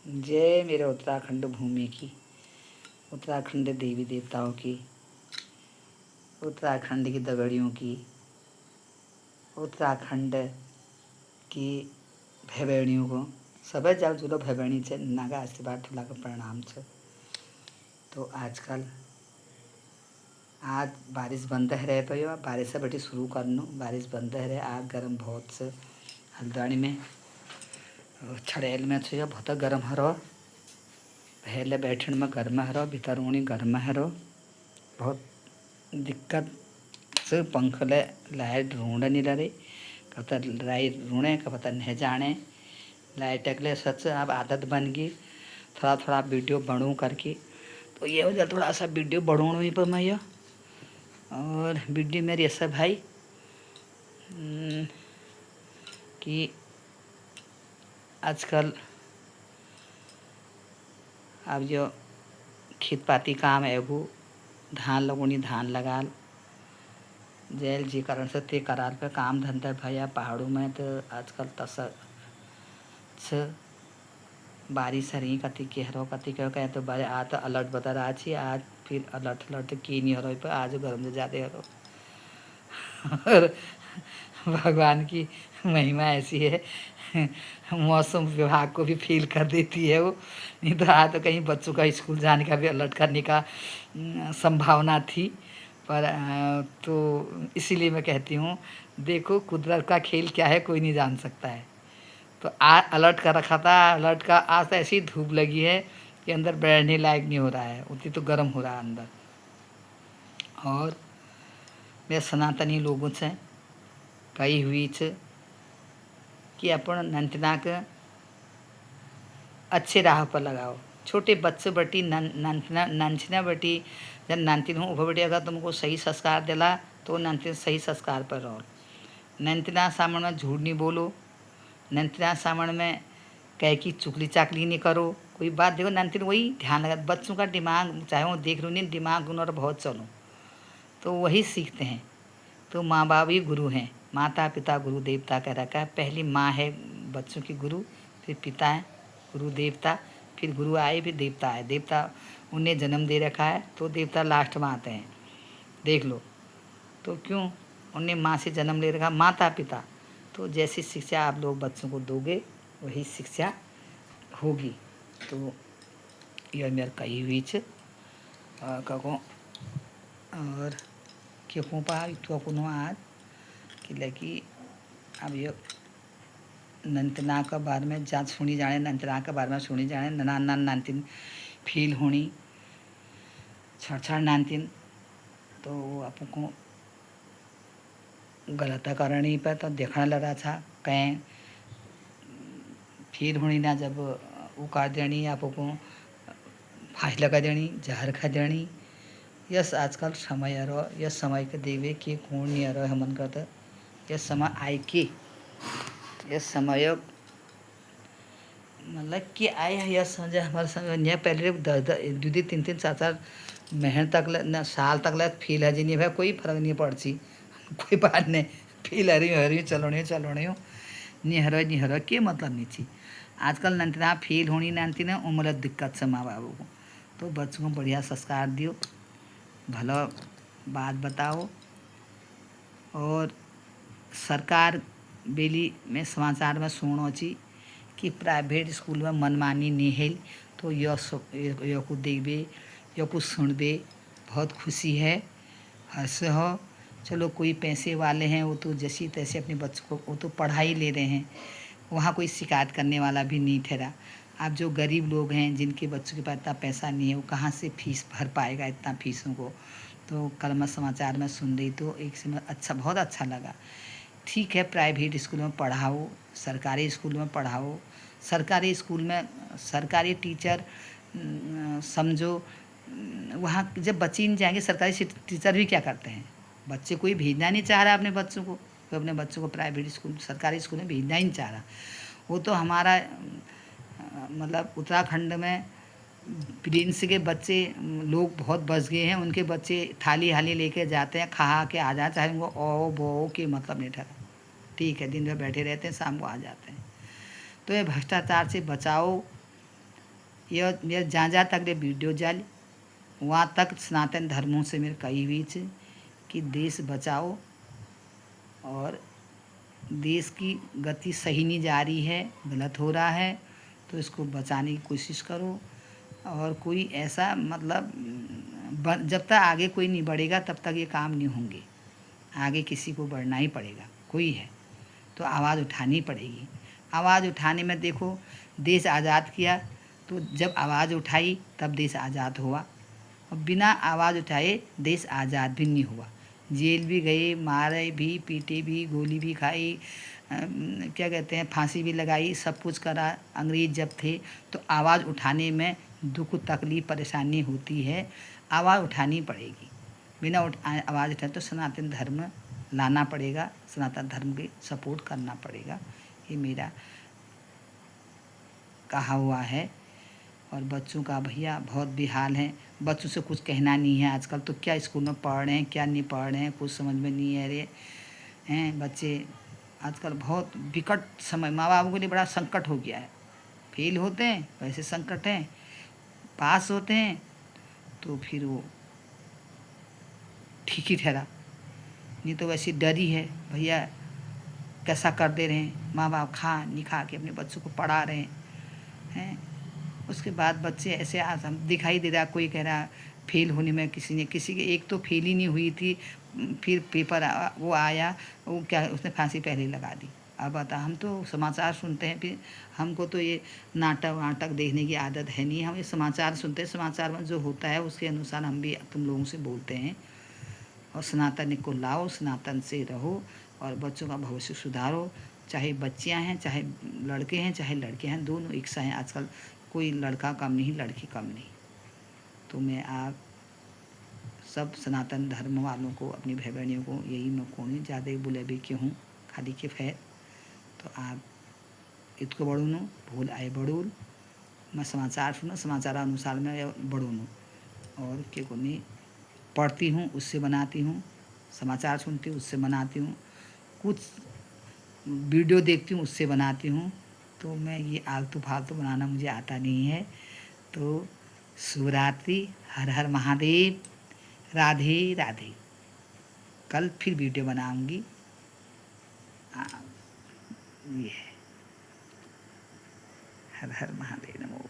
जय मेरे उत्तराखंड भूमि की, उत्तराखंड देवी देवताओं की, उत्तराखंड की दगड़ियों की, उत्तराखंड की भाई बहनियों को सब जाओ जुलो भाई बहनी से नागा आशीर्वाद ठुला का प्रणाम छे। तो आजकल आज बारिश बंद है रहे पे बारिश से बेटी शुरू करनो बारिश बंद है रहे आज गर्म बहुत से हल्द्वानी में छड़ेल में छे बहुत गर्म हरो पहले बैठन में गर्म हरो भीतर उनी गर्म हरो बहुत दिक्कत से पंख ले लाइट ढूंढ नहीं रही कब लाइट ढूंढे कब पता नहीं जाने लाइट अगले सच अब आदत बन गई थोड़ा थोड़ा वीडियो बढ़ूँ करके। तो ये वजह थोड़ा सा वीडियो बढ़ूँ ही पर मैं और वीडियो मेरी ऐसा भाई कि आजकल अब जो खेत पाती काम है वो धान लगोनी धान लगाल जेल जी कारण से ते करार पे काम धंधा भैया पहाड़ों में तो आजकल तस बारिश रही कति के हरो कति कहे तो बारे आज तो अलर्ट बता रहा छी आज फिर अलर्ट अलर्ट की नहीं हरो पर आज गर्म से ज़्यादा हरो और भगवान की महिमा ऐसी है मौसम विभाग को भी फील कर देती है वो नहीं तो आज तो कहीं बच्चों का स्कूल जाने का भी अलर्ट करने का संभावना थी पर तो इसीलिए मैं कहती हूँ देखो कुदरत का खेल क्या है कोई नहीं जान सकता है। तो आज अलर्ट कर रखा था अलर्ट का आज तो ऐसी धूप लगी है कि अंदर बैठने लायक नहीं हो रहा है उतनी तो गर्म हो रहा है अंदर। और मैं सनातनी लोगों से कही हुई छ कि अपन नंतनाक अच्छे राह पर लगाओ छोटे बच्चे बटी नंचना बटी जब नंतिन हूँ उभर बटी अगर तुमको सही संस्कार दिला तो नंतिन सही संस्कार पर रहो नंतना सामने में झूठ नहीं बोलो नंतना सामने में कह की चुगली चाकली नहीं करो कोई बात देखो नंतिन वही ध्यान लगा बच्चों का दिमाग चाहे वो देख लो नहीं दिमाग गुण और बहुत चलो तो वही सीखते हैं। तो माँ बाप ही गुरु हैं माता पिता गुरु देवता कह रखा है पहली माँ है बच्चों की गुरु फिर पिता है गुरु देवता फिर गुरु आए फिर देवता आए देवता उन्हें जन्म दे रखा है तो देवता लास्ट में आते हैं देख लो। तो क्यों उन्हें माँ से जन्म ले रखा माता पिता तो जैसी शिक्षा आप लोग बच्चों को दोगे वही शिक्षा होगी। तो यह मेरा कही हुई कहो और क्यों पा इतना कोनो आज कि लगी अब ये नंतना के बारे में जांच सुनी जाने नंतना के बारे में सुनी जाने ननान नानतिन फील होनी छड़ नानतिन तो आपको गलत करनी पर तो देखने लगा था कहीं फील होनी ना जब वो कर देनी आपको फांस लगा देनी जहर खा देनी यस आजकल समय रो यस समय के देवे कि कौन नहीं रहो हमन का तो यस समय आए कि यस समय मतलब कि आए यस समझे हमारे समय पहले दो तीन तीन चार चार महीने तक न साल तक लग फील है जी नहीं भाई कोई फर्क नहीं पड़ती कोई बात नहीं फील हरी चलोनी नहीं हरो के मतलब नहीं थी आजकल नंतना फील होनी नंती ना उम्र दिक्कत से माँ बाबू को। तो बच्चों को बढ़िया संस्कार दियो भला बात बताओ। और सरकार बेली में समाचार में सुनो ची कि प्राइवेट स्कूल में मनमानी नहीं है तो यह को देखबे यह कुछ सुनबे बहुत खुशी है हंस हो चलो कोई पैसे वाले हैं वो तो जैसी तैसे अपने बच्चों को वो तो पढ़ाई ले रहे हैं वहाँ कोई शिकायत करने वाला भी नहीं ठहरा। अब जो गरीब लोग हैं जिनके बच्चों के पास इतना पैसा नहीं है वो कहाँ से फीस भर पाएगा इतना फीसों को। तो कल मैं समाचार में सुन रही तो एक से अच्छा बहुत अच्छा लगा। ठीक है प्राइवेट स्कूल में पढ़ाओ सरकारी स्कूल में पढ़ाओ सरकारी स्कूल में सरकारी टीचर समझो वहाँ जब बच्चे नहीं जाएंगे सरकारी टीचर भी क्या करते हैं बच्चे कोई भेजना नहीं चाह रहा अपने बच्चों को तो अपने बच्चों को प्राइवेट स्कूल सरकारी स्कूल में भेजना ही नहीं चाह रहा। वो तो हमारा मतलब उत्तराखंड में प्रिंस के बच्चे लोग बहुत बच गए हैं उनके बच्चे थाली हाली लेके जाते हैं खा के आ जाते हैं उनको ओ बो के मतलब नहीं ठहरा ठीक है दिन भर बैठे रहते हैं शाम को आ जाते हैं। तो ये भ्रष्टाचार से बचाओ यह जहाँ जहाँ तक ये वीडियो जाली वहाँ तक सनातन धर्मों से मेरे कही हुई है कि देश बचाओ और देश की गति सही नहीं जा रही है, गलत हो रहा है, तो इसको बचाने की कोशिश करो। और कोई ऐसा मतलब जब तक आगे कोई नहीं बढ़ेगा तब तक ये काम नहीं होंगे। आगे किसी को बढ़ना ही पड़ेगा, कोई है तो आवाज़ उठानी पड़ेगी। आवाज़ उठाने में देखो, देश आज़ाद किया तो जब आवाज़ उठाई तब देश आज़ाद हुआ, और बिना आवाज़ उठाए देश आज़ाद भी नहीं हुआ। जेल भी गए, मारे भी, पीटे भी, गोली भी खाई, क्या कहते हैं, फांसी भी लगाई, सब कुछ करा। अंग्रेज़ जब थे तो आवाज़ उठाने में दुख तकलीफ़ परेशानी होती है, आवाज़ उठानी पड़ेगी। बिना आवाज़ उठाए तो सनातन धर्म लाना पड़ेगा, सनातन धर्म के सपोर्ट करना पड़ेगा। ये मेरा कहा हुआ है। और बच्चों का भैया बहुत बेहाल है, बच्चों से कुछ कहना नहीं है। आजकल तो क्या स्कूल में पढ़ रहे हैं, क्या नहीं पढ़ रहे हैं, कुछ समझ में नहीं आ रहे हैं बच्चे। आजकल बहुत विकट समय, माँ बापों के लिए बड़ा संकट हो गया है। फेल होते हैं वैसे संकट है, पास होते हैं तो फिर वो ठीक ही ठहरा, नहीं तो वैसे डर ही है भैया। कैसा कर दे रहे हैं माँ बाप, खा नहीं खा के अपने बच्चों को पढ़ा रहे हैं। उसके बाद बच्चे ऐसे हम दिखाई दे रहा, कोई कह रहा फेल होने में किसी की एक तो फेल ही नहीं हुई थी, फिर पेपर वो आया, वो क्या उसने फांसी पहले ही लगा दी। अब बता, हम तो समाचार सुनते हैं, फिर हमको तो ये नाटक वाटक देखने की आदत है नहीं, हम ये समाचार सुनते हैं, समाचार में जो होता है उसके अनुसार हम भी तुम लोगों से बोलते हैं। और सनातन को लाओ, सनातन से रहो और बच्चों का भविष्य सुधारो। चाहे बच्चियां हैं, चाहे लड़के हैं, चाहे लड़के हैं, दोनों एक सा हैं। आजकल कोई लड़का कम नहीं, लड़की कम नहीं। तो मैं आप सब सनातन धर्म वालों को, अपनी भाई बहनियों को यही मैं कहूँ, ज़्यादा बुले भी क्यों हूँ, खाली के फैर तो आप इसको बढ़ूँ भूल आए बढ़ूल। मैं समाचार सुना, समाचार अनुसार मैं बढ़ूँ और क्या को नहीं पढ़ती हूँ, उससे बनाती हूँ, समाचार सुनती हूँ, उससे बनाती हूँ, कुछ वीडियो देखती हूँ, उससे बनाती हूँ। तो मैं ये आलतू फालतू बनाना मुझे आता नहीं है। तो शिवरात्रि, हर हर महादेव, राधे राधे। कल फिर वीडियो बनाऊंगी। ये है, हर हर महादेव, नमो।